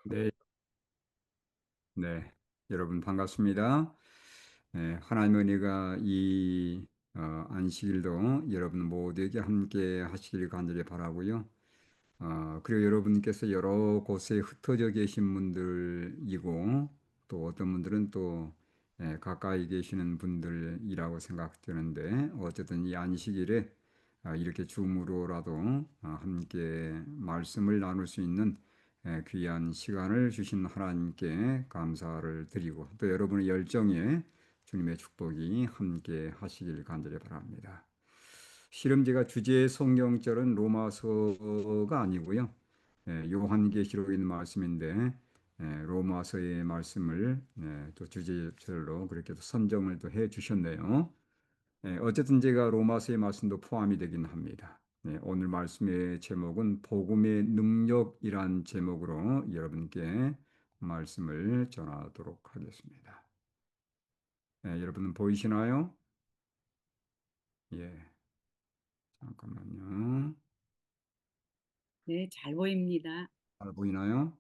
네, 네, 여러분 반갑습니다. 네, 하나님의 은혜가 이 안식일도 여러분 모두에게 함께 하시길 간절히 바라고요. 그리고 여러분께서 여러 곳에 흩어져 계신 분들이고 또 어떤 분들은 또 가까이 계시는 분들이라고 생각되는데 어쨌든 이 안식일에 이렇게 줌으로라도 함께 말씀을 나눌 수 있는 귀한 시간을 주신 하나님께 감사를 드리고 또 여러분의 열정에 주님의 축복이 함께 하시길 간절히 바랍니다. 실은 제가 주제 성경절은 로마서가 아니고요. 요한계시록에 있는 말씀인데 로마서의 말씀을 또 주제절로 그렇게 또 선정을 또 해 주셨네요. 어쨌든 제가 로마서의 말씀도 포함이 되긴 합니다. 오늘 말씀의 제목은 복음의 능력이란 제목으로 여러분께 말씀을 전하도록 하겠습니다. 여러분 보이시나요? 예, 잠깐만요. 네, 잘 보입니다. 잘 보이나요?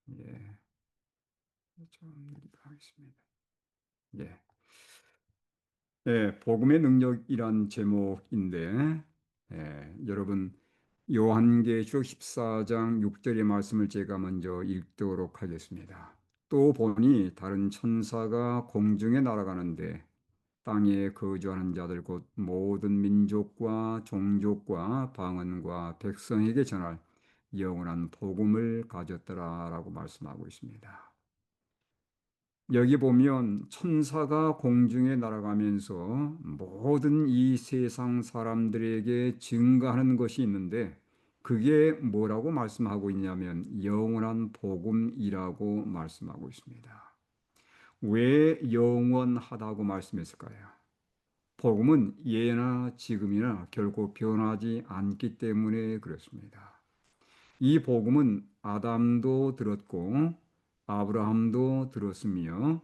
예, 좀 느리게 하겠습니다. 예. 복음의 능력이란 제목인데, 여러분, 요한계시록 14장 6절의 말씀을 제가 먼저 읽도록 하겠습니다. 또 보니 다른 천사가 공중에 날아가는데 땅에 거주하는 자들 곧 모든 민족과 종족과 방언과 백성에게 전할 영원한 복음을 가졌더라라고 말씀하고 있습니다. 여기 보면 천사가 공중에 날아가면서 모든 이 세상 사람들에게 증가하는 것이 있는데 그게 뭐라고 말씀하고 있냐면 영원한 복음이라고 말씀하고 있습니다. 왜 영원하다고 말씀했을까요? 복음은 예나 지금이나 결코 변하지 않기 때문에 그렇습니다. 이 복음은 아담도 들었고 아브라함도 들었으며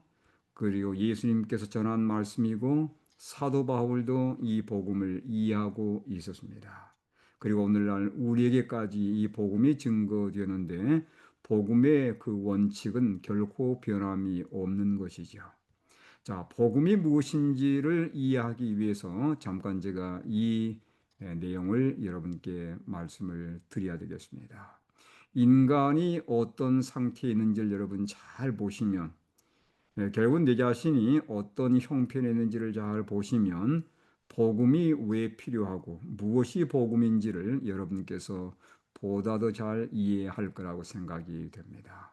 그리고 예수님께서 전한 말씀이고 사도 바울도 이 복음을 이해하고 있었습니다. 그리고 오늘날 우리에게까지 이 복음이 증거되는데 복음의 그 원칙은 결코 변함이 없는 것이죠. 자, 복음이 무엇인지를 이해하기 위해서 잠깐 제가 이 내용을 여러분께 말씀을 드려야 되겠습니다. 인간이 어떤 상태에 있는지를 여러분 잘 보시면 결국은 내 자신이 어떤 형편에 있는지를 잘 보시면 복음이 왜 필요하고 무엇이 복음인지를 여러분께서 보다 더 잘 이해할 거라고 생각이 됩니다.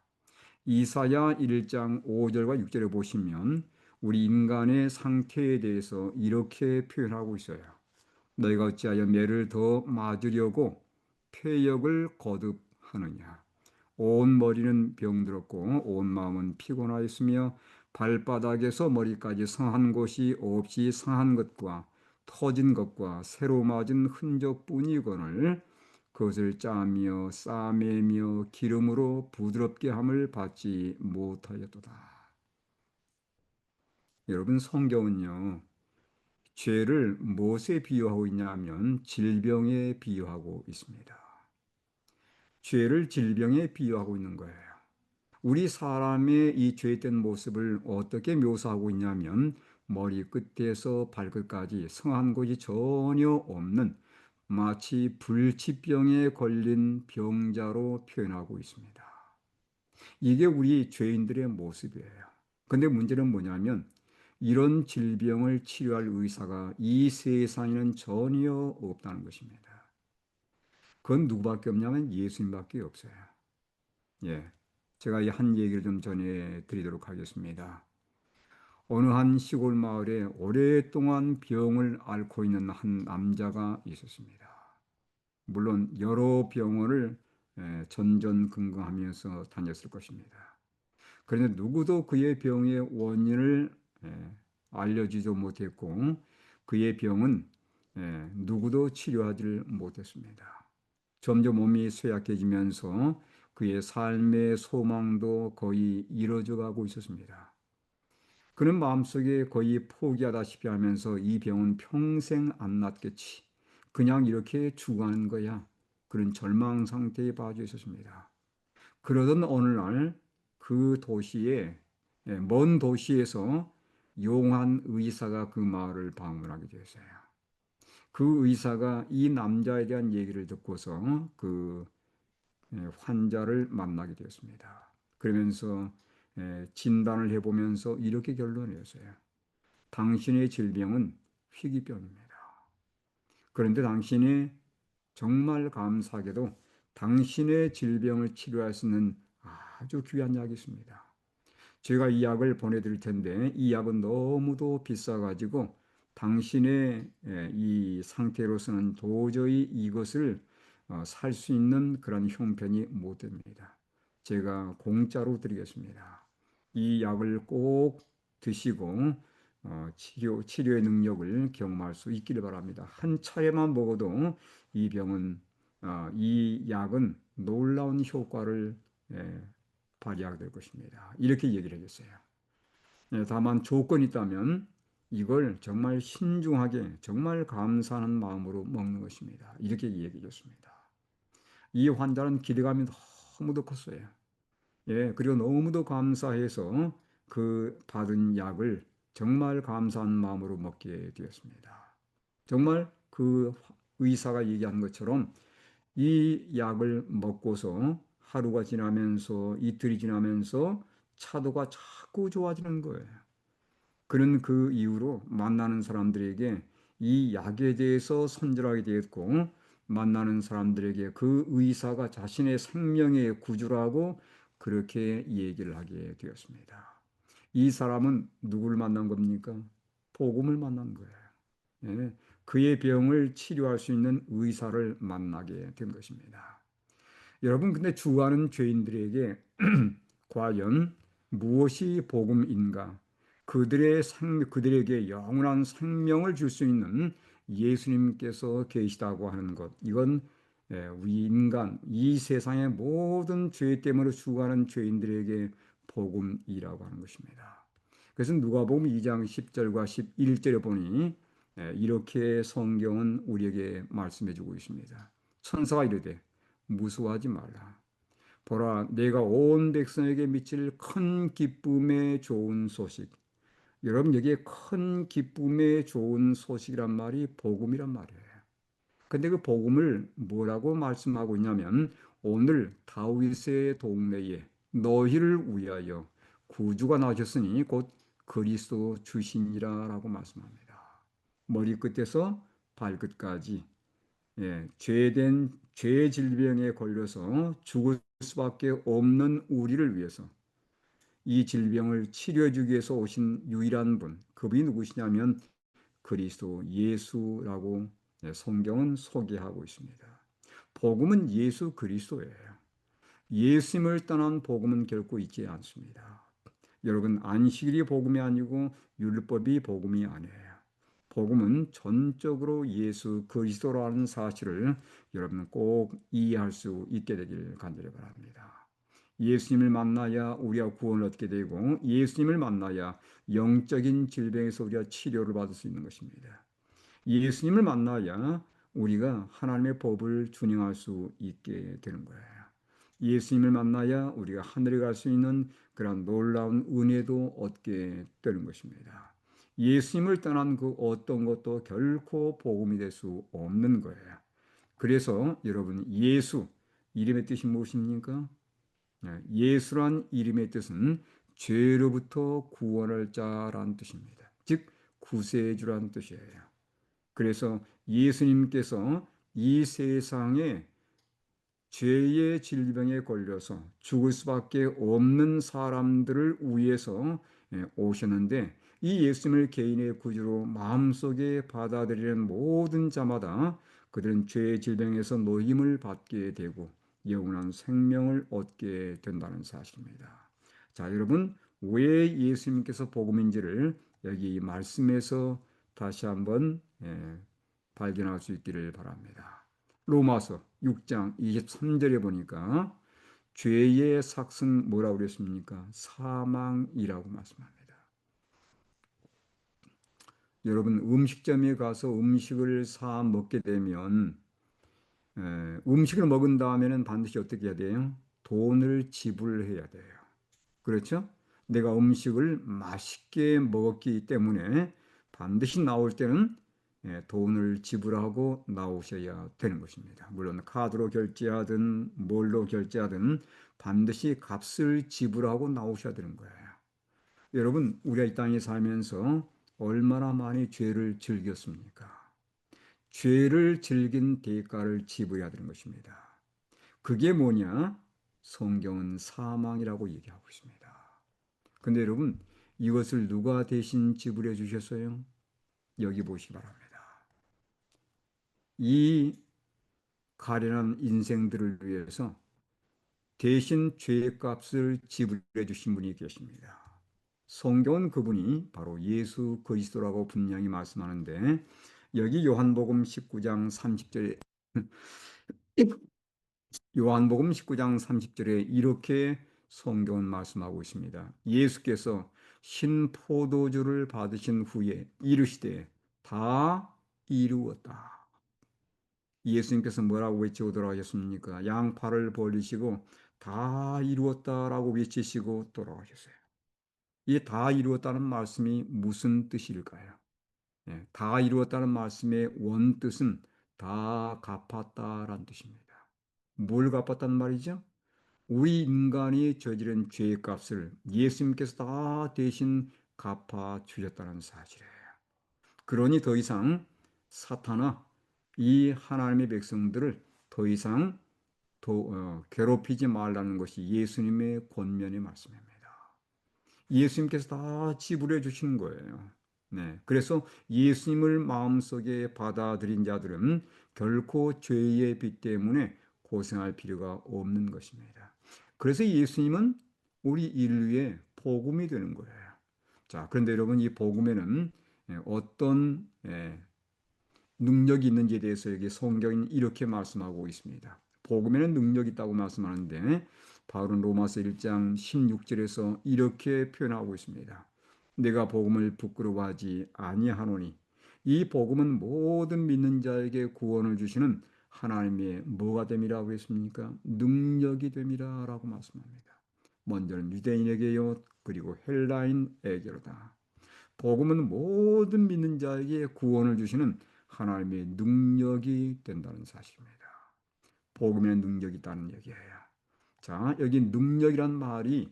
이사야 1장 5절과 6절에 보시면 우리 인간의 상태에 대해서 이렇게 표현하고 있어요. 너희가 어찌하여 매를 더 맞으려고 폐역을 거듭하느냐. 온 머리는 병들었고 온 마음은 피곤하였으며 발바닥에서 머리까지 상한 곳이 없이 상한 것과 터진 것과 새로 맞은 흔적뿐이거늘 그것을 짜며 싸매며 기름으로 부드럽게 함을 받지 못하였도다. 여러분 성경은요. 죄를 무엇에 비유하고 있냐면 질병에 비유하고 있습니다. 죄를 질병에 비유하고 있는 거예요. 우리 사람의 이 죄된 모습을 어떻게 묘사하고 있냐면 머리 끝에서 발끝까지 성한 곳이 전혀 없는 마치 불치병에 걸린 병자로 표현하고 있습니다. 이게 우리 죄인들의 모습이에요. 근데 문제는 뭐냐면 이런 질병을 치료할 의사가 이 세상에는 전혀 없다는 것입니다. 그건 누구밖에 없냐면 예수님밖에 없어요. 예. 제가 이 한 얘기를 좀 전해 드리도록 하겠습니다. 어느 한 시골 마을에 오랫동안 병을 앓고 있는 한 남자가 있었습니다. 물론 여러 병원을 전전긍긍하면서 다녔을 것입니다. 그런데 누구도 그의 병의 원인을 알려주지 못했고 그의 병은 누구도 치료하지 못했습니다. 점점 몸이 쇠약해지면서 그의 삶의 소망도 거의 이루어져 가고 있었습니다. 그는 마음속에 거의 포기하다시피 하면서 이 병은 평생 안 낫겠지. 그냥 이렇게 죽어가는 거야. 그런 절망 상태에 빠져 있었습니다. 그러던 어느 날 그 도시에 먼 도시에서 용한 의사가 그 마을을 방문하게 되었어요. 그 의사가 이 남자에 대한 얘기를 듣고서 그 환자를 만나게 되었습니다. 그러면서 진단을 해보면서 이렇게 결론을 내렸어요. 당신의 질병은 희귀병입니다. 그런데 당신이 정말 감사하게도 당신의 질병을 치료할 수 있는 아주 귀한 약이 있습니다. 제가 이 약을 보내드릴 텐데 이 약은 너무도 비싸가지고 당신의 이 상태로서는 도저히 이것을 살 수 있는 그런 형편이 못 됩니다. 제가 공짜로 드리겠습니다. 이 약을 꼭 드시고 치료의 능력을 경험할 수 있기를 바랍니다. 한 차례만 먹어도 이 병은 이 약은 놀라운 효과를 예, 발휘하게 될 것입니다. 이렇게 얘기를 해줬어요. 다만 조건이 있다면 이걸 정말 신중하게 정말 감사하는 마음으로 먹는 것입니다. 이렇게 얘기해 줬습니다. 이 환자는 기대감이 너무도 컸어요. 예, 그리고 너무도 감사해서 그 받은 약을 정말 감사한 마음으로 먹게 되었습니다. 정말 그 의사가 얘기한 것처럼 이 약을 먹고서 하루가 지나면서 이틀이 지나면서 차도가 자꾸 좋아지는 거예요. 그는 그 이후로 만나는 사람들에게 이 약에 대해서 선전하게 되었고 만나는 사람들에게 그 의사가 자신의 생명의 구주라고 그렇게 얘기를 하게 되었습니다. 이 사람은 누구를 만난 겁니까? 복음을 만난 거예요. 예, 그의 병을 치료할 수 있는 의사를 만나게 된 것입니다. 여러분, 근데 주가는 죄인들에게 과연 무엇이 복음인가? 그들에게 영원한 생명을 줄 수 있는 예수님께서 계시다고 하는 것. 이건 우리 인간, 이 세상의 모든 죄 때문에 죽어가는 죄인들에게 복음이라고 하는 것입니다. 그래서 누가복음 2장 10절과 11절에 보니 이렇게 성경은 우리에게 말씀해 주고 있습니다. 천사가 이르되 무수하지 말라. 보라, 내가 온 백성에게 미칠 큰 기쁨의 좋은 소식. 여러분, 여기에 큰 기쁨의 좋은 소식이란 말이 복음이란 말이에요. 근데 그 복음을 뭐라고 말씀하고 있냐면 오늘 다윗의 동네에 너희를 위하여 구주가 나셨으니 곧 그리스도 주시니라라고 말씀합니다. 머리끝에서 발끝까지 죄 질병에 걸려서 죽을 수밖에 없는 우리를 위해서 이 질병을 치료해 주기 위해서 오신 유일한 분, 그분이 누구시냐면 그리스도 예수라고 성경은 소개하고 있습니다. 복음은 예수 그리스도예요. 예수님을 떠난 복음은 결코 있지 않습니다. 여러분, 안식일이 복음이 아니고 율법이 복음이 아니에요. 복음은 전적으로 예수 그리스도라는 사실을 여러분 꼭 이해할 수 있게 되길 간절히 바랍니다. 예수님을 만나야 우리가 구원을 얻게 되고 예수님을 만나야 영적인 질병에서 우리가 치료를 받을 수 있는 것입니다. 예수님을 만나야 우리가 하나님의 법을 준행할 수 있게 되는 거예요. 예수님을 만나야 우리가 하늘에 갈 수 있는 그런 놀라운 은혜도 얻게 되는 것입니다. 예수님을 떠난 그 어떤 것도 결코 복음이 될 수 없는 거예요. 그래서 여러분 예수 이름의 뜻이 무엇입니까? 예수란 이름의 뜻은 죄로부터 구원할 자라는 뜻입니다. 즉 구세주라는 뜻이에요. 그래서 예수님께서 이 세상에 죄의 질병에 걸려서 죽을 수밖에 없는 사람들을 위해서 오셨는데 이 예수님을 개인의 구주로 마음속에 받아들이는 모든 자마다 그들은 죄의 질병에서 노임을 받게 되고 영원한 생명을 얻게 된다는 사실입니다. 자, 여러분, 왜 예수님께서 복음인지를 여기 말씀에서 다시 한번 발견할 수 있기를 바랍니다. 로마서 6장 23절에 보니까 죄의 삭은 뭐라고 그랬습니까? 사망이라고 말씀합니다. 여러분 음식점에 가서 음식을 사 먹게 되면 음식을 먹은 다음에는 반드시 어떻게 해야 돼요? 돈을 지불해야 돼요. 그렇죠? 내가 음식을 맛있게 먹었기 때문에 반드시 나올 때는 돈을 지불하고 나오셔야 되는 것입니다. 물론 카드로 결제하든 뭘로 결제하든 반드시 값을 지불하고 나오셔야 되는 거예요. 여러분, 우리가 이 땅에 살면서 얼마나 많이 죄를 즐겼습니까? 죄를 즐긴 대가를 지불해야 되는 것입니다. 그게 뭐냐? 성경은 사망이라고 얘기하고 있습니다. 근데 여러분, 이것을 누가 대신 지불해 주셨어요? 여기 보시기 바랍니다. 이 가련한 인생들을 위해서 대신 죄의 값을 지불해 주신 분이 계십니다. 성경은 그분이 바로 예수 그리스도라고 분명히 말씀하는데, 여기 요한복음 19장 30절에 요한복음 19장 30절에 이렇게 성경은 말씀하고 있습니다. 예수께서 신 포도주를 받으신 후에 이르시되 다 이루었다. 예수님께서 뭐라고 외치고 돌아가셨습니까? 양팔을 벌리시고 다 이루었다라고 외치시고 돌아가셨어요. 이 다 이루었다는 말씀이 무슨 뜻일까요? 다 이루었다는 말씀의 원뜻은 다 갚았다라는 뜻입니다. 뭘 갚았단 말이죠? 우리 인간이 저지른 죄의 값을 예수님께서 다 대신 갚아 주셨다는 사실이에요. 그러니 더 이상 사탄아 이 하나님의 백성들을 더 이상 괴롭히지 말라는 것이 예수님의 권면의 말씀입니다. 예수님께서 다 지불해 주신 거예요. 네. 그래서 예수님을 마음속에 받아들인 자들은 결코 죄의 빚 때문에 고생할 필요가 없는 것입니다. 그래서 예수님은 우리 인류의 복음이 되는 거예요. 자, 그런데 여러분 이 복음에는 어떤 능력이 있는지에 대해서 여기 성경은 이렇게 말씀하고 있습니다. 복음에는 능력이 있다고 말씀하는데 바울은 로마서 1장 16절에서 이렇게 표현하고 있습니다. 내가 복음을 부끄러워하지 아니하노니 이 복음은 모든 믿는 자에게 구원을 주시는 하나님의 뭐가 됨이라고 했습니까? 능력이 됨이라고 말씀합니다. 먼저는 유대인에게요 그리고 헬라인에게로다. 복음은 모든 믿는 자에게 구원을 주시는 하나님의 능력이 된다는 사실입니다. 복음의 능력이 있다는 얘기예요. 자, 여기 능력이란 말이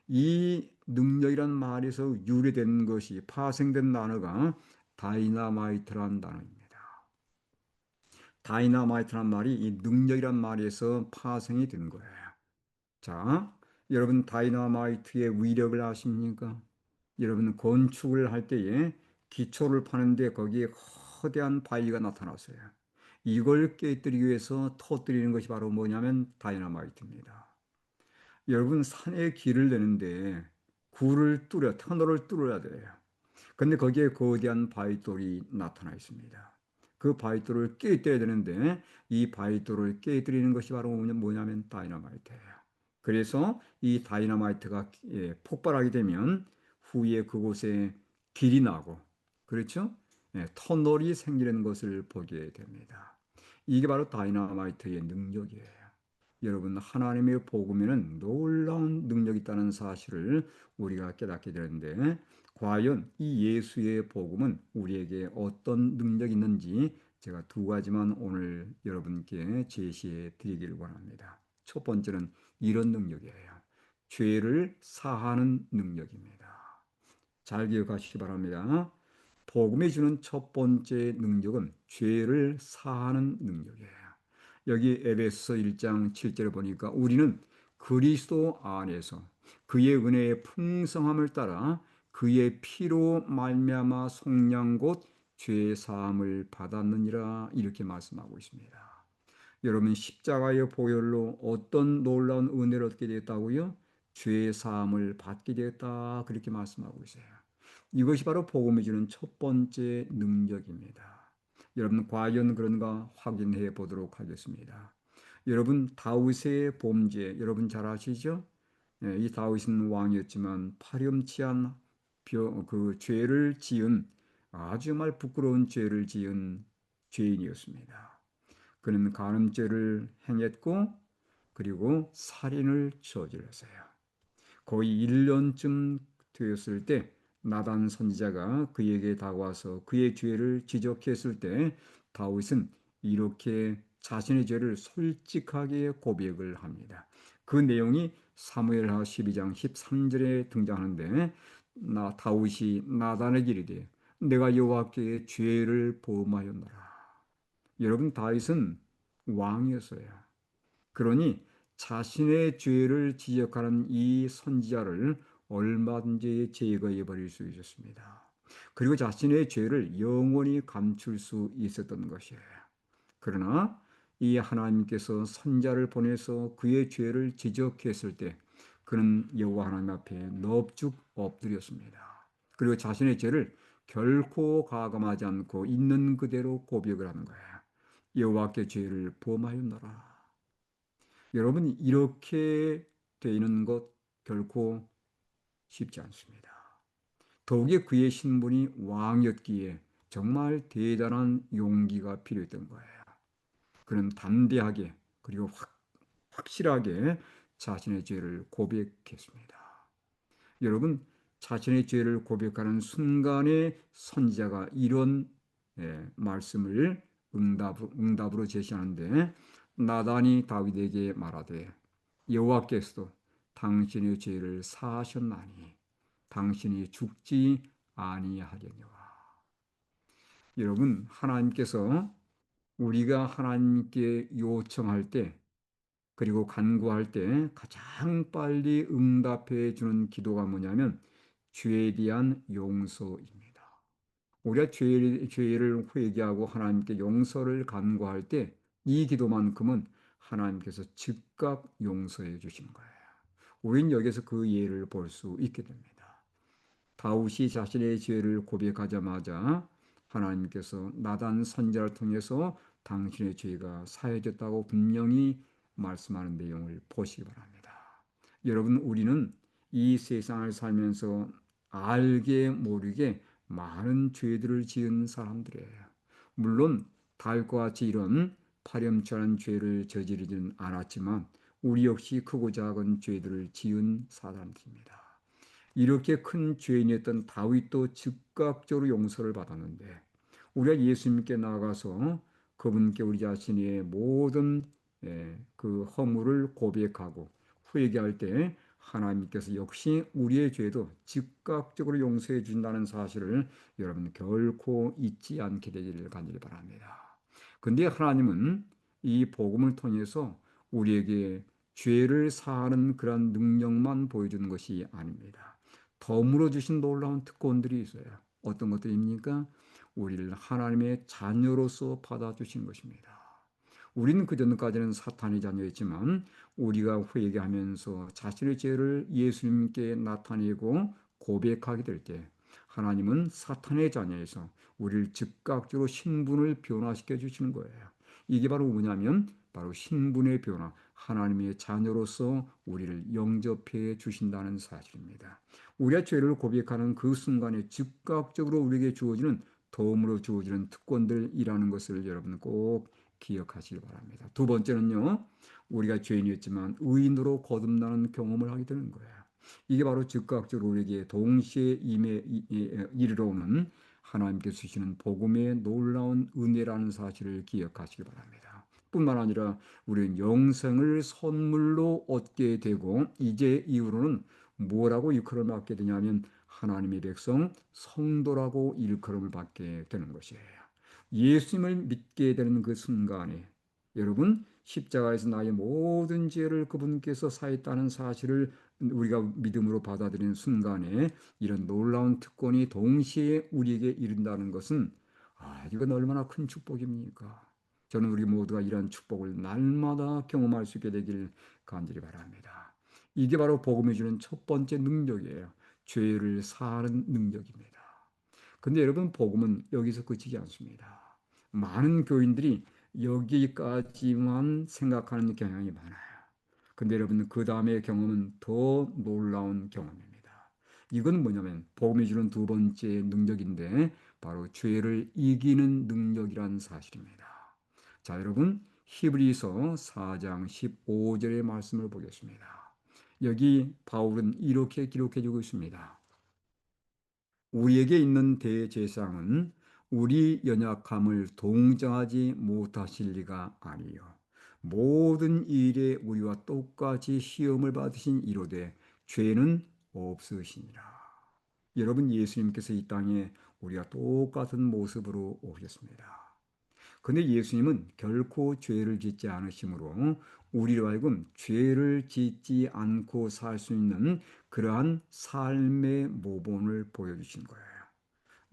이 능력이란 말에서 유래된 것이 파생된 단어가 다이나마이트란 단어입니다. 다이나마이트란 말이 이 능력이란 말에서 파생이 된 거예요. 자, 여러분 다이나마이트의 위력을 아십니까? 여러분 건축을 할 때에 기초를 파는데 거기에 거대한 바위가 나타났어요. 이걸 깨뜨리기 위해서 터뜨리는 것이 바로 뭐냐면 다이너마이트입니다. 여러분 산에 길을 내는데 터널을 뚫어야 돼요. 근데 거기에 거대한 바위돌이 나타나 있습니다. 그 바위돌을 깨뜨려야 되는데 이 바위돌을 깨뜨리는 것이 바로 뭐냐면 다이너마이트예요. 그래서 이 다이너마이트가 폭발하게 되면 후에 그곳에 길이 나고 그렇죠? 터널이 생기는 것을 보게 됩니다. 이게 바로 다이너마이트의 능력이에요. 여러분 하나님의 복음에는 놀라운 능력이 있다는 사실을 우리가 깨닫게 되는데 과연 이 예수의 복음은 우리에게 어떤 능력이 있는지 제가 두 가지만 오늘 여러분께 제시해 드리기를 원합니다. 첫 번째는 이런 능력이에요. 죄를 사하는 능력입니다. 잘 기억하시기 바랍니다. 복음이 주는 첫 번째 능력은 죄를 사하는 능력이에요. 여기 에베소 1장 7절에 보니까 우리는 그리스도 안에서 그의 은혜의 풍성함을 따라 그의 피로 말미암아 속량 곧 죄 사함을 받았느니라 이렇게 말씀하고 있습니다. 여러분 십자가의 보혈로 어떤 놀라운 은혜를 얻게 되었다고요? 죄 사함을 받게 되었다 그렇게 말씀하고 있어요. 이것이 바로 복음이 주는 첫 번째 능력입니다. 여러분 과연 그런가 확인해 보도록 하겠습니다. 여러분 다윗의 범죄 여러분 잘 아시죠? 이 다윗은 왕이었지만 파렴치한 그 죄를 지은 아주 정말 부끄러운 죄를 지은 죄인이었습니다. 그는 간음죄를 행했고 그리고 살인을 저질렀어요. 거의 1년쯤 되었을 때 나단 선지자가 그에게 다가와서 그의 죄를 지적했을 때 다윗은 이렇게 자신의 죄를 솔직하게 고백을 합니다. 그 내용이 사무엘하 12장 13절에 등장하는데 다윗이 나단에게 이르되 내가 여호와께 죄를 범하였노라. 여러분 다윗은 왕이었어요. 그러니 자신의 죄를 지적하는 이 선지자를 얼마든지 제거해 버릴 수 있었습니다. 그리고 자신의 죄를 영원히 감출 수 있었던 것이에요. 그러나 이 하나님께서 선지자를 보내서 그의 죄를 지적했을 때 그는 여호와 하나님 앞에 넙죽 엎드렸습니다. 그리고 자신의 죄를 결코 가감하지 않고 있는 그대로 고백을 하는 거예요. 여호와께 죄를 범하였노라. 여러분 이렇게 되는 것 결코 쉽지 않습니다. 더욱이 그의 신분이 왕이었기에 정말 대단한 용기가 필요했던 거예요. 그는 담대하게 그리고 확실하게 자신의 죄를 고백했습니다. 여러분 자신의 죄를 고백하는 순간에 선지자가 이런 말씀을 응답으로 제시하는데 나단이 다윗에게 말하되 여호와께서도 당신의 죄를 사하셨나니 당신이 죽지 아니하려니와. 여러분 하나님께서 우리가 하나님께 요청할 때 그리고 간구할 때 가장 빨리 응답해 주는 기도가 뭐냐면 죄에 대한 용서입니다. 우리가 죄를 회개하고 하나님께 용서를 간구할 때 이 기도만큼은 하나님께서 즉각 용서해 주시는 거예요. 우리는 여기서 그 예를 볼 수 있게 됩니다. 다윗이 자신의 죄를 고백하자마자 하나님께서 나단 선지자를 통해서 당신의 죄가 사해졌다고 분명히 말씀하는 내용을 보시기 바랍니다. 여러분 우리는 이 세상을 살면서 알게 모르게 많은 죄들을 지은 사람들이에요. 물론 다윗과 같이 이런 파렴치한 죄를 저지르지는 않았지만 우리 역시 크고 작은 죄들을 지은 사람들입니다. 이렇게 큰 죄인이었던 다윗도 즉각적으로 용서를 받았는데 우리가 예수님께 나아가서 그분께 우리 자신의 모든 그 허물을 고백하고 회개할 때 하나님께서 역시 우리의 죄도 즉각적으로 용서해 준다는 사실을 여러분 결코 잊지 않게 되기를 간절히 바랍니다. 근데 하나님은 이 복음을 통해서 우리에게 죄를 사하는 그런 능력만 보여주는 것이 아닙니다. 덤으로 주신 놀라운 특권들이 있어요. 어떤 것들입니까? 우리를 하나님의 자녀로서 받아주신 것입니다. 우리는 그전까지는 사탄의 자녀였지만 우리가 회개하면서 자신의 죄를 예수님께 나타내고 고백하게 될 때 하나님은 사탄의 자녀에서 우리를 즉각적으로 신분을 변화시켜 주시는 거예요. 이게 바로 뭐냐면 바로 신분의 변화, 하나님의 자녀로서 우리를 영접해 주신다는 사실입니다. 우리가 죄를 고백하는 그 순간에 즉각적으로 우리에게 주어지는 도움으로 주어지는 특권들이라는 것을 여러분 꼭 기억하시기 바랍니다. 두 번째는요, 우리가 죄인이었지만 의인으로 거듭나는 경험을 하게 되는 거예요. 이게 바로 즉각적으로 우리에게 동시에 이르러 오는 하나님께서 주시는 복음의 놀라운 은혜라는 사실을 기억하시기 바랍니다. 뿐만 아니라 우리는 영생을 선물로 얻게 되고 이제 이후로는 뭐라고 일컬음을 받게 되냐면 하나님의 백성 성도라고 일컬음을 받게 되는 것이에요. 예수님을 믿게 되는 그 순간에 여러분 십자가에서 나의 모든 죄를 그분께서 사했다는 사실을 우리가 믿음으로 받아들이는 순간에 이런 놀라운 특권이 동시에 우리에게 이른다는 것은 이건 얼마나 큰 축복입니까? 저는 우리 모두가 이러한 축복을 날마다 경험할 수 있게 되길 간절히 바랍니다. 이게 바로 복음이 주는 첫 번째 능력이에요. 죄를 사하는 능력입니다. 근데 여러분 복음은 여기서 그치지 않습니다. 많은 교인들이 여기까지만 생각하는 경향이 많아요. 근데 여러분 그 다음의 경험은 더 놀라운 경험입니다. 이건 뭐냐면 복음이 주는 두 번째 능력인데 바로 죄를 이기는 능력이란 사실입니다. 자 여러분 히브리서 4장 15절의 말씀을 보겠습니다. 여기 바울은 이렇게 기록해 주고 있습니다. 우리에게 있는 대제사장은 우리 연약함을 동정하지 못하실 리가 아니요 모든 일에 우리와 똑같이 시험을 받으신 이로되 죄는 없으시니라. 여러분, 예수님께서 이 땅에 우리가 똑같은 모습으로 오셨습니다. 근데 예수님은 결코 죄를 짓지 않으시므로 우리로 하여금 죄를 짓지 않고 살 수 있는 그러한 삶의 모본을 보여주신 거예요.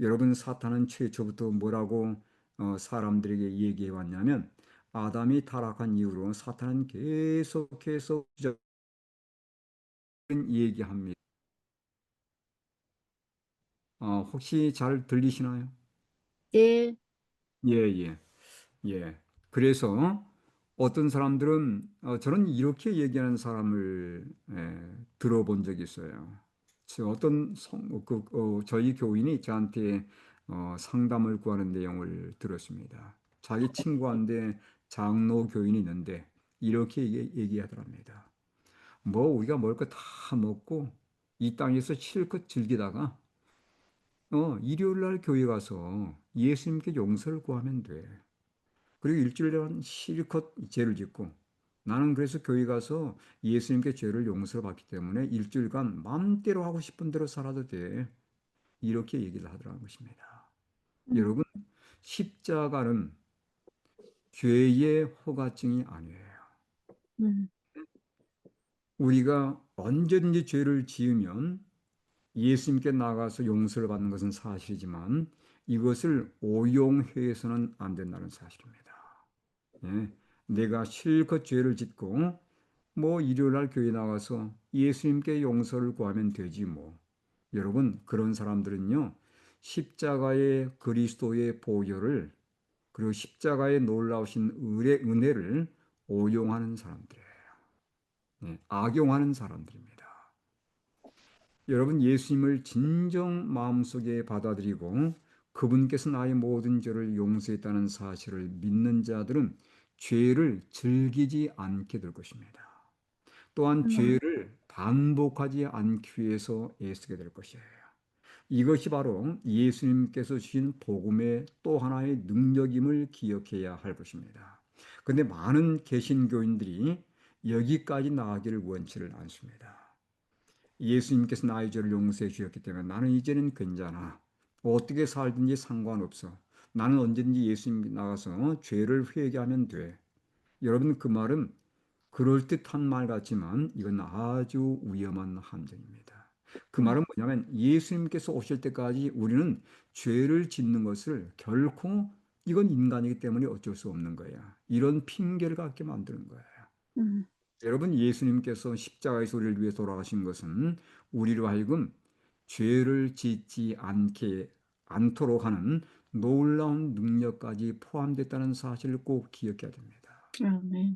여러분, 사탄은 최초부터 뭐라고 사람들에게 얘기해 왔냐면, 아담이 타락한 이후로 사탄은 계속해서 얘기합니다. 혹시 잘 들리시나요? 네. 예, 예. 예. 그래서 어떤 사람들은 저는 이렇게 얘기하는 사람을 들어본 적이 있어요. 어떤 저희 교인이 저한테 상담을 구하는 내용을 들었습니다. 자기 친구한테 장로 교인이 있는데 이렇게 얘기하더랍니다. 뭐 우리가 먹을 거 다 먹고 이 땅에서 실컷 즐기다가 일요일 날 교회 가서 예수님께 용서를 구하면 돼. 그리고 일주일 동안 실컷 죄를 짓고 나는 그래서 교회 가서 예수님께 죄를 용서를 받기 때문에 일주일간 마음대로 하고 싶은 대로 살아도 돼. 이렇게 얘기를 하더라는 것입니다. 음, 여러분, 십자가는 죄의 허가증이 아니에요. 음, 우리가 언제든지 죄를 지으면 예수님께 나가서 용서를 받는 것은 사실이지만 이것을 오용해서는 안 된다는 사실입니다. 예, 내가 실컷 죄를 짓고 뭐 일요일 날 교회 나가서 예수님께 용서를 구하면 되지 뭐. 여러분, 그런 사람들은요, 십자가의 그리스도의 보혈을 그리고 십자가의 놀라우신 은혜를 오용하는 사람들이에요. 악용하는 사람들입니다. 여러분, 예수님을 진정 마음속에 받아들이고 그분께서 나의 모든 죄를 용서했다는 사실을 믿는 자들은 죄를 즐기지 않게 될 것입니다. 또한 음, 죄를 반복하지 않기 위해서 애쓰게 될 것이에요. 이것이 바로 예수님께서 주신 복음의 또 하나의 능력임을 기억해야 할 것입니다. 그런데 많은 개신교인들이 여기까지 나아가기를 원치를 않습니다. 예수님께서 나의 죄를 용서해 주셨기 때문에 나는 이제는 괜찮아. 어떻게 살든지 상관없어. 나는 언제든지 예수님 나가서 죄를 회개하면 돼. 여러분, 그 말은 그럴듯한 말 같지만 이건 아주 위험한 함정입니다. 그 음, 말은 뭐냐면 예수님께서 오실 때까지 우리는 죄를 짓는 것을 결코 이건 인간이기 때문에 어쩔 수 없는 거야. 이런 핑계를 갖게 만드는 거예요. 음, 여러분, 예수님께서 십자가에서 우리를 위해 돌아가신 것은 우리로 하여금 죄를 짓지 않도록 하는 놀라운 능력까지 포함됐다는 사실을 꼭 기억해야 됩니다. 아멘.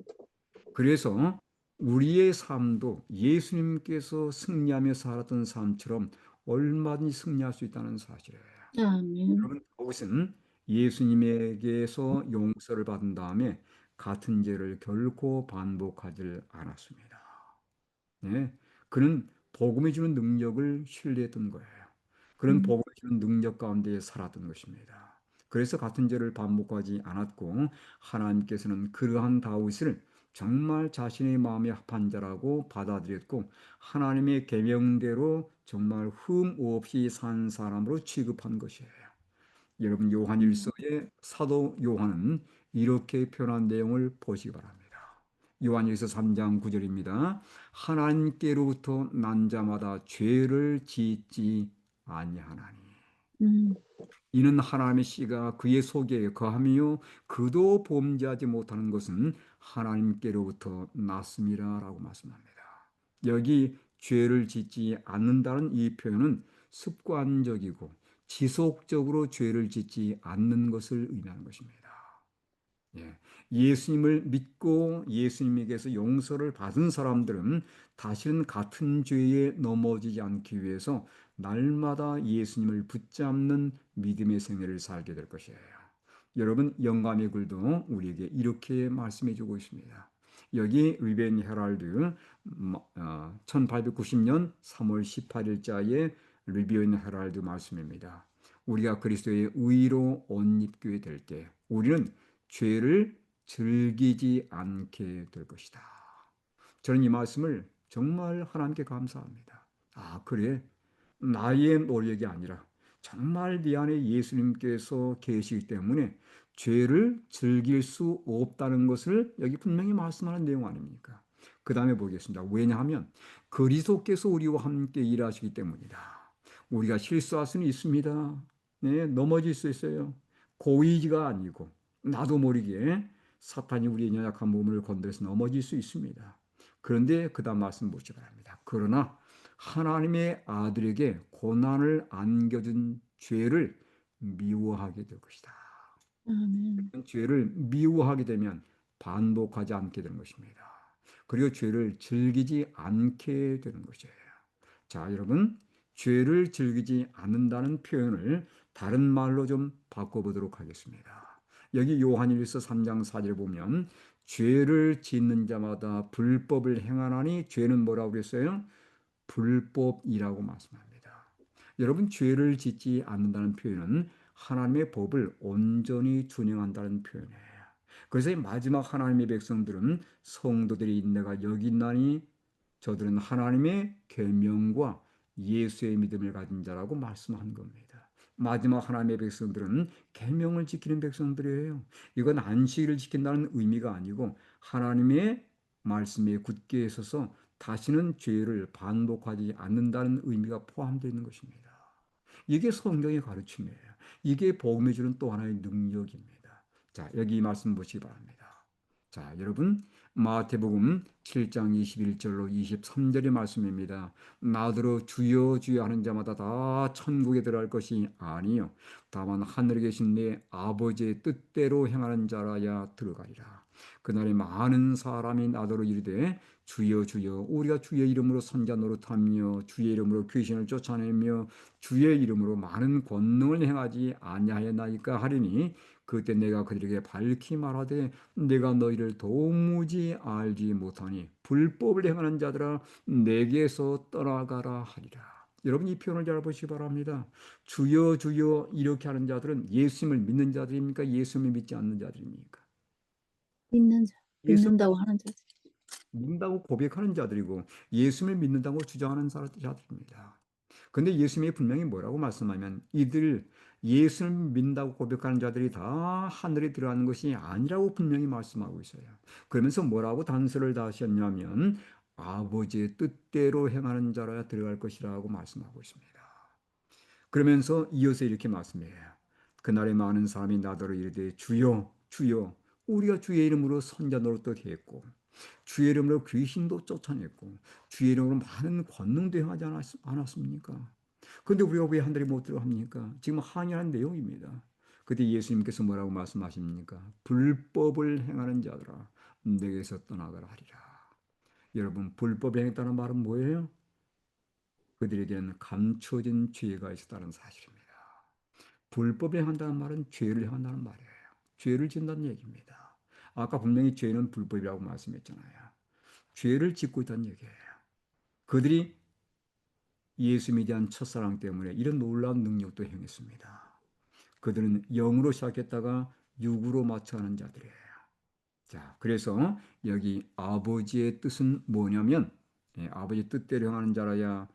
그래서 우리의 삶도 예수님께서 승리하며 살았던 삶처럼 얼마든지 승리할 수 있다는 사실이에요. 아멘. 여러분, 그것은 예수님에게서 용서를 받은 다음에 같은 죄를 결코 반복하지 않았습니다. 예, 그는 복음이 주는 능력을 신뢰했던 거예요. 그런 음, 복음이 주는 능력 가운데 살았던 것입니다. 그래서 같은 죄를 반복하지 않았고 하나님께서는 그러한 다윗을 정말 자신의 마음에 합한 자라고 받아들였고 하나님의 계명대로 정말 흠 없이 산 사람으로 취급한 것이에요. 여러분, 음, 요한일서의 사도 요한은 이렇게 표현한 내용을 보시기 바랍니다. 요한일서 3장 9절입니다. 하나님께로부터 난 자마다 죄를 짓지 아니하나니 음, 이는 하나님의 씨가 그의 속에 거하며 그도 범죄하지 못하는 것은 하나님께로부터 났음이라라고 말씀합니다. 여기 죄를 짓지 않는다는 이 표현은 습관적이고 지속적으로 죄를 짓지 않는 것을 의미하는 것입니다. 예. 예수님을 믿고 예수님에게서 용서를 받은 사람들은 다시는 같은 죄에 넘어지지 않기 위해서 날마다 예수님을 붙잡는 믿음의 생애를 살게 될 것이에요. 여러분 영감의 글도 우리에게 이렇게 말씀해 주고 있습니다. 여기 리벤 헤럴드 1890년 3월 18일자의 리벤 헤럴드 말씀입니다. 우리가 그리스도의 의로 옷 입게 될 때 우리는 죄를 즐기지 않게 될 것이다. 저는 이 말씀을 정말 하나님께 감사합니다. 아, 그래. 나의 노력이 아니라 정말 네 안에 예수님께서 계시기 때문에 죄를 즐길 수 없다는 것을 여기 분명히 말씀하는 내용 아닙니까? 그 다음에 보겠습니다. 왜냐하면 그리스도께서 우리와 함께 일하시기 때문이다. 우리가 실수할 수는 있습니다. 네, 넘어질 수 있어요. 고의가 아니고 나도 모르게 사탄이 우리의 연약한 몸을 건드려서 넘어질 수 있습니다. 그런데 그 다음 말씀 보시기 바랍니다. 그러나 하나님의 아들에게 고난을 안겨준 죄를 미워하게 될 것이다. 아멘. 죄를 미워하게 되면 반복하지 않게 되는 것입니다. 그리고 죄를 즐기지 않게 되는 것이에요. 자, 여러분, 죄를 즐기지 않는다는 표현을 다른 말로 좀 바꿔보도록 하겠습니다. 여기 요한일서 3장 4절에 보면 죄를 짓는 자마다 불법을 행하나니 죄는 뭐라고 그랬어요? 불법이라고 말씀합니다. 여러분, 죄를 짓지 않는다는 표현은 하나님의 법을 온전히 준행한다는 표현이에요. 그래서 이 마지막 하나님의 백성들은 성도들이 인내가 여기 있나니 저들은 하나님의 계명과 예수의 믿음을 가진 자라고 말씀한 겁니다. 마지막 하나님의 백성들은 계명을 지키는 백성들이에요. 이건 안식일을 지킨다는 의미가 아니고 하나님의 말씀에 굳게 있어서 다시는 죄를 반복하지 않는다는 의미가 포함되어 있는 것입니다. 이게 성경의 가르침이에요. 이게 복음이 주는 또 하나의 능력입니다. 자, 여기 이 말씀 보시기 바랍니다. 자, 여러분, 마태복음 7장 21절로 23절의 말씀입니다. 나더러 주여 주여 하는 자마다 다 천국에 들어갈 것이 아니요 다만 하늘에 계신 내 아버지의 뜻대로 행하는 자라야 들어가리라. 그날에 많은 사람이 나더러 이르되 주여 주여 우리가 주의 이름으로 선자 노릇하며 주의 이름으로 귀신을 쫓아내며 주의 이름으로 많은 권능을 행하지 아니하였나이까 하리니 그때 내가 그들에게 밝히 말하되 내가 너희를 도무지 알지 못하니 불법을 행하는 자들아 내게서 떠나가라 하리라. 여러분, 이 표현을 잘 보시기 바랍니다. 주여 주여 이렇게 하는 자들은 예수님을 믿는 자들입니까? 예수님을 믿지 않는 자들입니까? 믿는 자, 예수님을 믿는다고 하는 자. 믿는다고 고백하는 자들이고 예수님을 믿는다고 주장하는 자들입니다. 근데 예수님이 분명히 뭐라고 말씀하면 이들 예수를 믿는다고 고백하는 자들이 다 하늘에 들어가는 것이 아니라고 분명히 말씀하고 있어요. 그러면서 뭐라고 단서를 다하셨냐면 아버지의 뜻대로 행하는 자라야 들어갈 것이라고 말씀하고 있습니다. 그러면서 이어서 이렇게 말씀해요. 그날에 많은 사람이 나더러 이르되 주여 주여 우리가 주의 이름으로 선자 노릇도 했고 주의 이름으로 귀신도 쫓아냈고 주의 이름으로 많은 권능도 행하지 않았습니까? 그런데 우리가 왜 하늘에 못 들어갑니까? 지금 항의하는 내용입니다. 그때 예수님께서 뭐라고 말씀하십니까? 불법을 행하는 자들아 내게서 떠나가라 하리라. 여러분, 불법을 행했다는 말은 뭐예요? 그들에게는 감춰진 죄가 있었다는 사실입니다. 불법에 한다는 말은 죄를 행한다는 말이에요. 죄를 짓는다는 얘기입니다. 아까 분명히 죄는 불법이라고 말씀했잖아요. 죄를 짓고 있다는 얘기예요. 그들이 예수님에 대한 첫사랑 때문에 이런 놀라운 능력도 행했습니다. 그들은 영으로 시작했다가 육으로 마쳐가는 자들이에요. 자, 그래서 여기 아버지의 뜻은 뭐냐면 아버지 뜻대로 행하는 자라야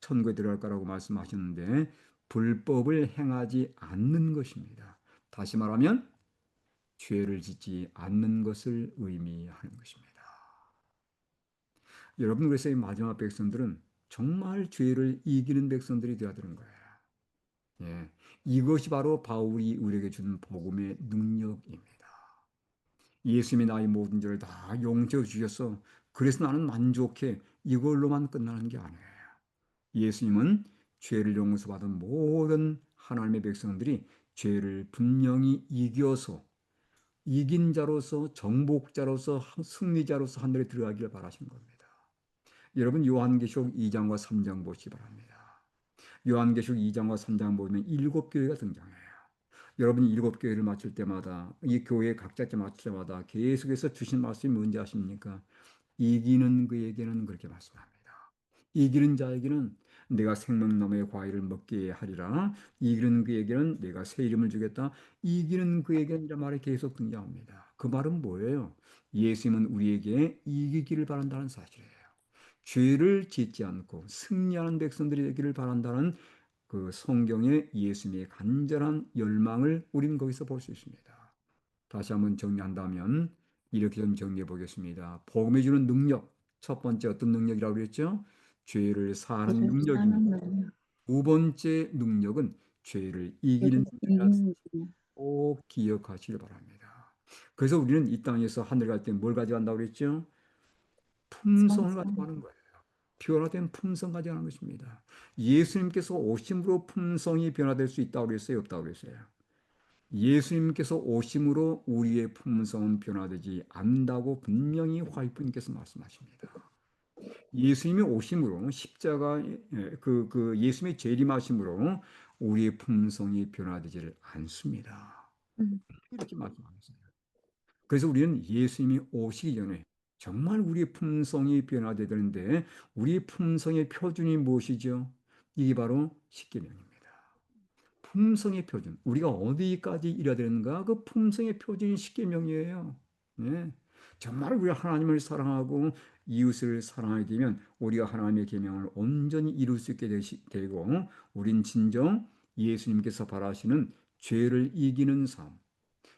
천국에 들어갈 거라고 말씀하셨는데 불법을 행하지 않는 것입니다. 다시 말하면 죄를 짓지 않는 것을 의미하는 것입니다. 여러분, 그래서 이 마지막 백성들은 정말 죄를 이기는 백성들이 되어야 되는 거예요. 예, 이것이 바로 바울이 우리에게 주는 복음의 능력입니다. 예수님이 나의 모든 죄를 다 용서해 주셔서 그래서 나는 만족해 이걸로만 끝나는 게 아니에요. 예수님은 죄를 용서받은 모든 하나님의 백성들이 죄를 분명히 이겨서 이긴 자로서 정복자로서 승리자로서 하늘에 들어가기를 바라신 겁니다. 여러분, 요한계시록 2장과 3장 보시기 바랍니다. 요한계시록 2장과 3장 보면 7교회가 등장해요. 여러분이 7교회를 마칠 때마다 이 교회 각자 마칠 때마다 계속해서 주신 말씀이 뭔지 아십니까? 이기는 그에게는 그렇게 말씀합니다. 이기는 자에게는 내가 생명나무의 과일을 먹게 하리라. 이기는 그에게는 내가 새 이름을 주겠다. 이기는 그에게는 이런 말이 계속 등장합니다. 그 말은 뭐예요? 예수님은 우리에게 이기기를 바란다는 사실이에요. 죄를 짓지 않고 승리하는 백성들이 되기를 바란다는 그 성경의 예수님의 간절한 열망을 우리는 거기서 볼 수 있습니다. 다시 한번 정리한다면 이렇게 좀 정리해 보겠습니다. 복음이 주는 능력, 첫 번째 어떤 능력이라고 그랬죠? 죄를 사는 죄를 능력입니다. 사는 능력, 두 번째 능력은 죄를 이기는 죄를 능력이라는 이기는 능력. 꼭 기억하시길 바랍니다. 그래서 우리는 이 땅에서 하늘 갈 때 뭘 가져간다고 그랬죠? 품성을 성성, 가져가는 거예요. 변화된 품성 가져가는 것입니다. 예수님께서 오심으로 품성이 변화될 수 있다고 그랬어요? 없다고 그랬어요? 예수님께서 오심으로 우리의 품성은 변화되지 않는다고 분명히 화이프님께서 말씀하십니다. 예수님이 오심으로 십자가 예수님의 재림하심으로 우리의 품성이 변화되지를 않습니다. 음, 이렇게 말씀하셨어요. 그래서 우리는 예수님이 오시기 전에 정말 우리의 품성이 변화되야 되는데 우리의 품성의 표준이 무엇이죠? 이게 바로 십계명입니다. 품성의 표준. 우리가 어디까지 이래야 되는가? 그 품성의 표준이 십계명이에요. 네. 정말 우리가 하나님을 사랑하고 이웃을 사랑하게 되면 우리가 하나님의 계명을 온전히 이룰 수 있게 되고 우린 진정 예수님께서 바라시는 죄를 이기는 삶,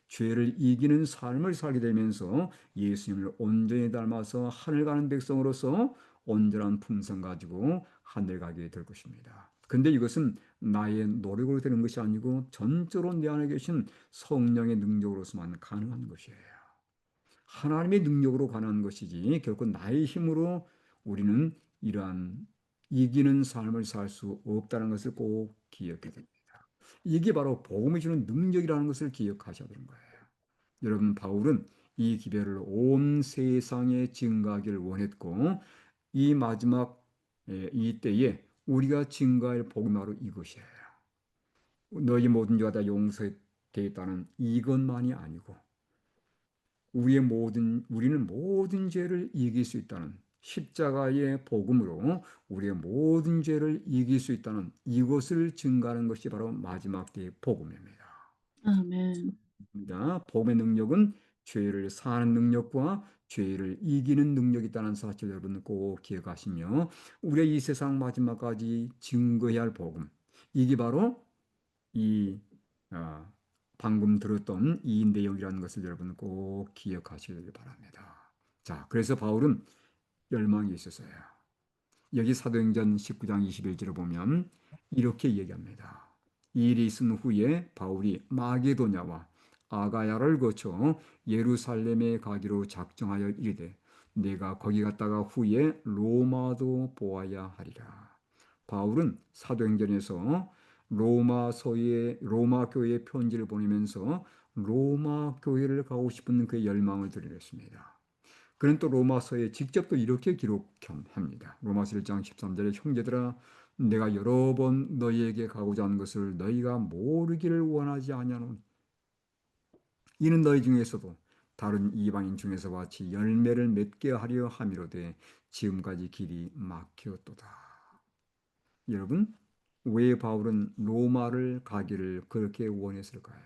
죄를 이기는 삶을 살게 되면서 예수님을 온전히 닮아서 하늘 가는 백성으로서 온전한 품성 가지고 하늘 가게 될 것입니다. 근데 이것은 나의 노력으로 되는 것이 아니고 전적으로 내 안에 계신 성령의 능력으로서만 가능한 것이에요. 하나님의 능력으로 가능한 것이지 결코 나의 힘으로 우리는 이러한 이기는 삶을 살 수 없다는 것을 꼭 기억해야 됩니다. 이게 바로 복음이 주는 능력이라는 것을 기억하셔야 되는 거예요. 여러분, 바울은 이 기별을 온 세상에 증가하기를 원했고 이 마지막 이 때에 우리가 증거할 복음이 바로 이것이에요. 너희 모든 죄가 다 용서되었다는 이것만이 아니고 우리는 모든 죄를 이길 수 있다는 십자가의 복음으로 우리의 모든 죄를 이길 수 있다는 이것을 증거하는 것이 바로 마지막 때의 복음입니다. 아멘. 복음의 능력은 죄를 사는 능력과 죄를 이기는 능력이 있다는 사실 여러분 꼭 기억하시며 우리의 이 세상 마지막까지 증거해야 할 복음 이게 바로 이 아, 방금 들었던 이 내용이라는 것을 여러분 꼭 기억하시길 바랍니다. 자, 그래서 바울은 열망이 있었어요. 여기 사도행전 19장 21절을 보면 이렇게 얘기합니다. 이 일이 있은 후에 바울이 마게도냐와 아가야를 거쳐 예루살렘에 가기로 작정하여 이르되 내가 거기 갔다가 후에 로마도 보아야 하리라. 바울은 사도행전에서 로마 교회에 편지를 보내면서 로마 교회를 가고 싶은 그의 열망을 드러냈습니다. 그는 또 로마서에 직접 또 이렇게 기록합니다. 로마서 1장 13절에 형제들아 내가 여러 번 너희에게 가고자 하는 것을 너희가 모르기를 원하지 아니하노니 이는 너희 중에서도 다른 이방인 중에서 같이 열매를 맺게 하려 함이로되 지금까지 길이 막혔도다. 여러분, 왜 바울은 로마를 가기를 그렇게 원했을까요?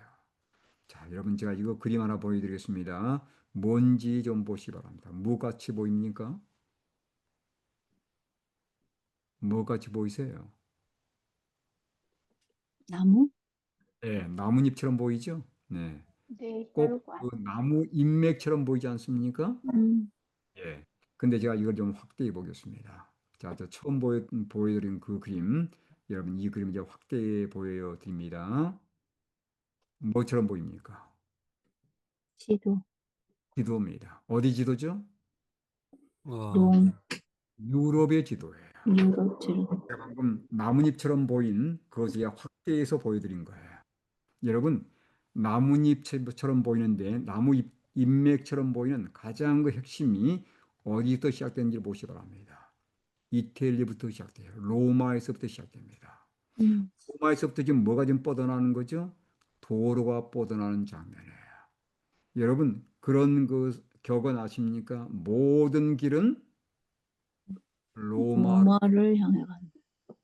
자, 여러분 제가 이거 그림 하나 보여드리겠습니다. 뭔지 좀 보시기 바랍니다. 뭐같이 보입니까? 뭐같이 보이세요? 나무? 네, 나뭇잎처럼 보이죠? 네, 네, 꼭 혈관. 그 나무 잎맥처럼 보이지 않습니까? 음, 예. 근데 제가 이걸 좀 확대해 보겠습니다. 자, 저 처음 보여드린 그 그림, 여러분 이 그림 이제 확대해 보여드립니다. 뭐처럼 보입니까? 지도, 지도입니다. 어디 지도죠? 농, 유럽의 지도예요. 유럽 지도. 제가 방금 나뭇잎처럼 보인 그것을 제가 확대해서 보여드린 거예요. 여러분, 나뭇잎처럼 보이는데 잎맥처럼 보이는 가장 그 핵심이 어디부터 시작되는지 보시기 바랍니다. 이태리부터 시작돼요. 로마에서부터 시작됩니다. 음, 로마에서부터 지금 뭐가 지금 뻗어나는 거죠? 도로가 뻗어나는 장면이에요. 여러분 그런 그 격언 아십니까? 모든 길은 로마로. 로마를 향해 간다.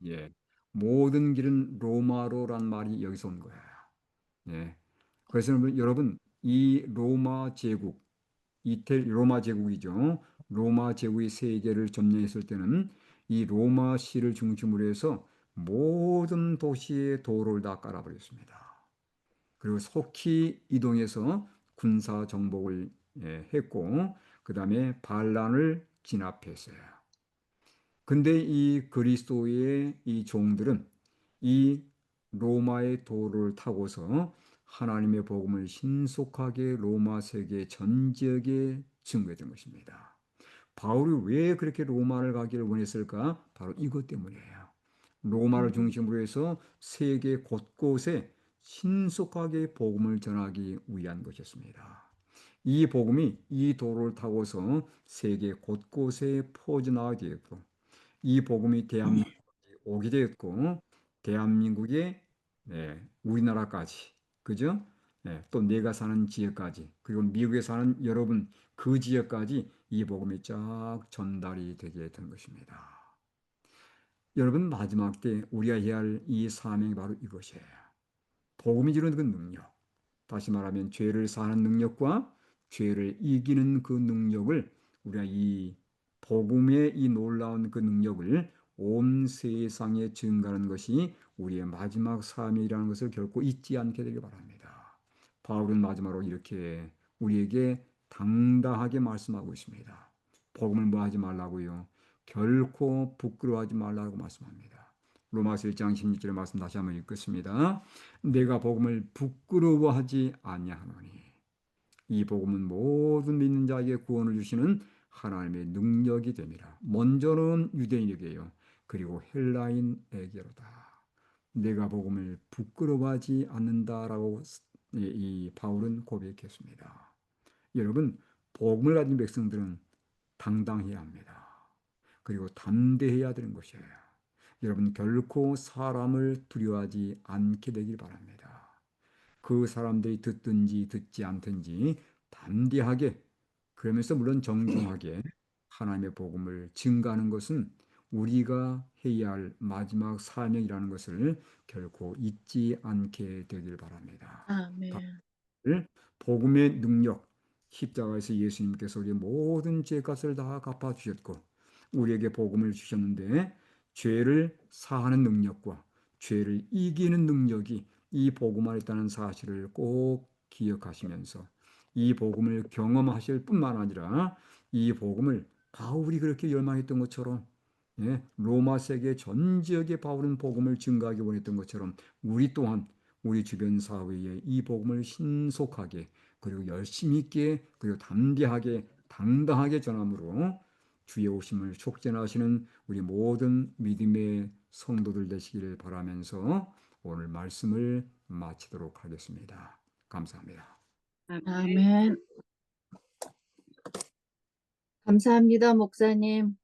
예. 모든 길은 로마로란 말이 여기서 온 거예요. 예. 그래서 여러분 이 로마 제국, 로마 제국이죠. 로마 제국이 세계를 점령했을 때는 이 로마시를 중심으로 해서 모든 도시의 도로를 다 깔아버렸습니다. 그리고 속히 이동해서 군사 정복을 했고, 그 다음에 반란을 진압했어요. 근데 이 그리스도의 이 종들은 이 로마의 도로를 타고서 하나님의 복음을 신속하게 로마 세계 전 지역에 증거했던 것입니다. 바울이 왜 그렇게 로마를 가기를 원했을까? 바로 이것 때문이에요. 로마를 중심으로 해서 세계 곳곳에 신속하게 복음을 전하기 위한 것이었습니다. 이 복음이 이 도로를 타고서 세계 곳곳에 퍼져나가게 되었고, 이 복음이 대한민국에 오게 되었고, 대한민국의 우리나라까지, 그죠? 또 내가 사는 지역까지, 그리고 미국에 사는 여러분 그 지역까지 이 복음이 쫙 전달이 되게 된 것입니다. 여러분 마지막 때 우리가 해야 할 이 사명이 바로 이것이에요. 복음이 주는 그 능력, 다시 말하면 죄를 사는 능력과 죄를 이기는 그 능력을 우리가 이 복음의 이 놀라운 그 능력을 온 세상에 증가하는 것이 우리의 마지막 사명이라는 것을 결코 잊지 않게 되길 바랍니다. 바울은 마지막으로 이렇게 우리에게 당당하게 말씀하고 있습니다. 복음을 뭐 하지 말라고요? 결코 부끄러워하지 말라고 말씀합니다. 로마서 1장 16절의 말씀 다시 한번 읽겠습니다. 내가 복음을 부끄러워하지 아니하노니 이 복음은 모든 믿는 자에게 구원을 주시는 하나님의 능력이 됨이라. 먼저는 유대인에게요. 그리고 헬라인에게로다. 내가 복음을 부끄러워하지 않는다라고 이 바울은 고백했습니다. 여러분, 복음을 가진 백성들은 당당해야 합니다. 그리고 담대해야 되는 것이에요. 여러분 결코 사람을 두려워하지 않게 되길 바랍니다. 그 사람들이 듣든지 듣지 않든지 담대하게, 그러면서 물론 정중하게 하나님의 복음을 증가하는 것은 우리가 해야 할 마지막 사명이라는 것을 결코 잊지 않게 되길 바랍니다. 아멘. 복음의 능력, 십자가에서 예수님께서 우리의 모든 죄값을 다 갚아주셨고 우리에게 복음을 주셨는데 죄를 사하는 능력과 죄를 이기는 능력이 이 복음 안에 있다는 사실을 꼭 기억하시면서 이 복음을 경험하실 뿐만 아니라 이 복음을 바울이 그렇게 열망했던 것처럼, 로마 세계 전 지역에 바울은 복음을 증가하기 원했던 것처럼 우리 또한 우리 주변 사회에 이 복음을 신속하게 그리고 열심히 있게 그리고 담대하게 당당하게 전함으로 주의 오심을 촉진하시는 우리 모든 믿음의 성도들 되시기를 바라면서 오늘 말씀을 마치도록 하겠습니다. 감사합니다. 아멘. 감사합니다, 목사님.